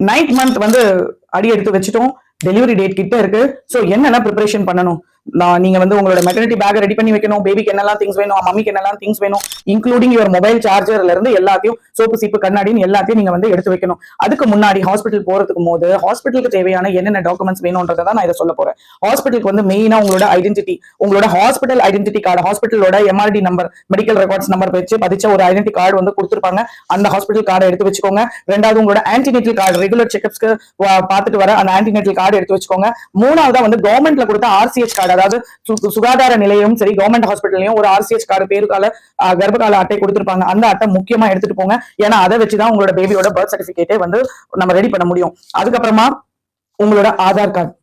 9th month வந்து அடி எடுத்து வச்சுட்டோம். டெலிவரி டேட் கிட்ட இருக்கு. சோ என்னென்ன ப்ரிப்பரேஷன் பண்ணணும்? நீங்க வந்து உங்களோட மெட்டர்னிட்டி பேக் ரெடி பண்ணி வைக்கணும். பேபிக்கு என்னெல்லாம் திங்ஸ் வேணும், மம்மிக்கு என்னெல்லாம் திங்ஸ் வேணும், இன்க்ளூடிங் யுவர் மொபைல் சார்ஜர்ல இருந்து எல்லாத்தையும், சோப்பு சீப்பு கண்ணாடின்னு எல்லாத்தையும் நீங்க வந்து எடுத்து வைக்கணும். அதுக்கு முன்னாடி ஹாஸ்பிட்டல் போறதுக்கு போது ஹாஸ்பிட்டலுக்கு தேவையான என்னென்ன டாக்குமெண்ட்ஸ் வேணும்ன்றதை தான் நான் இதை சொல்ல போறேன். ஹாஸ்பிட்டலுக்கு வந்து மெயினா உங்களோட ஐடென்டிட்டி, உங்களோட ஹாஸ்பிட்டல் ஐடென்டிட்டி கார்டு, ஹாஸ்பிட்டலோட MRD number, medical records number வச்சு பதிச்ச ஒரு ஐடென்டி கார்டு வந்து கொடுத்துருப்பாங்க. அந்த ஹாஸ்பிட்டல் கார்டை எடுத்து வச்சுக்கோங்க. ரெண்டாவது உங்களோட ஆன்டினேட்டல் கார்டு, ரெகுலர் செக்அப்ஸ்க்கு பார்த்துட்டு வர அந்த ஆன்டினேட்டல் கார்டு எடுத்து வச்சுக்கோங்க. மூணாவதா வந்து கவர்மெண்ட்ல கொடுத்த ஆர்சிஎச் கார்டு, அதாவது சுகாதார நிலையம் சரி கவர்மெண்ட் ஹாஸ்பிட்டல்லையும் ஒரு ஆர்சிஎச் கார்டு, பேருக்கால கர்ப்பகால அட்டை கொடுத்திருப்பாங்க. அந்த அட்டை முக்கியமா எடுத்துட்டு போங்க. ஏன்னா அதை வச்சுதான் உங்களோட பேபியோட பர்த் சர்டிபிகேட்டே வந்து நம்ம ரெடி பண்ண முடியும். அதுக்கப்புறமா உங்களோட ஆதார் கார்டு,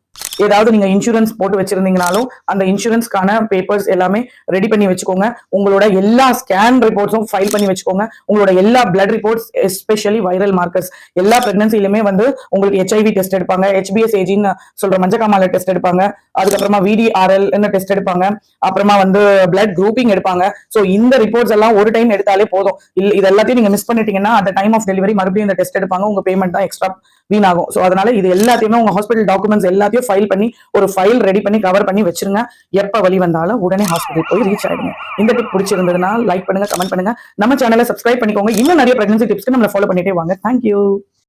ஏதாவது நீங்க இன்சூரன்ஸ் போட்டு வச்சிருந்தீங்கனாலும் அந்த இன்சூரன்ஸ்க்கான பேப்பர்ஸ் எல்லாமே ரெடி பண்ணி வச்சுக்கோங்க. உங்களோட எல்லா ஸ்கேன் ரிப்போர்ட்ஸும் ஃபைல் பண்ணி வச்சுக்கோங்க. உங்களோட எல்லா blood reports, especially viral markers, எல்லா பிரெக்னன்சிலுமே வந்து உங்களுக்கு HIV டெஸ்ட் எடுப்பாங்க, HBsAgன்னு சொல்ற மஞ்சக்காமால டெஸ்ட் எடுப்பாங்க, அதுக்கப்புறமா VDRL டெஸ்ட் எடுப்பாங்க, அப்புறமா வந்து பிளட் குரூப்பிங் எடுப்பாங்க. ஸோ இந்த ரிப்போர்ட்ஸ் எல்லாம் ஒரு டைம் எடுத்தாலே போதும். இது எல்லாத்தையும் நீங்க மிஸ் பண்ணிட்டீங்கன்னா அந்த டைம் ஆஃப் டெலிவரி மறுபடியும் இந்த டெஸ்ட் எடுப்பாங்க, உங்க பேமெண்ட் தான் எக்ஸ்ட்ரா வீணாகும். ஸோ அதனால இது எல்லாத்தையுமே உங்க ஹாஸ்பிட்டல் டாக்குமெண்ட்ஸ் எல்லாத்தையும் ஃபைல் பண்ணி ஒரு ஃபைல் ரெடி பண்ணி கவர் பண்ணி வச்சிருங்க. எப்ப வழி வந்தாலும் உடனே ஹாஸ்பிட்டல் போய் ரீச் ஆயிடுங்க. இந்த டிப் பிடிச்சிருந்ததுன்னா லைக் பண்ணுங்க, கமெண்ட் பண்ணுங்க, நம்ம சேனலை சப்ஸ்கிரைப் பண்ணிக்கோங்க. இன்னும் நிறைய பிரெக்னன்சி டிப்ஸ்க்கு நம்மளை ஃபாலோ பண்ணிட்டே வாங்க. தேங்க்யூ.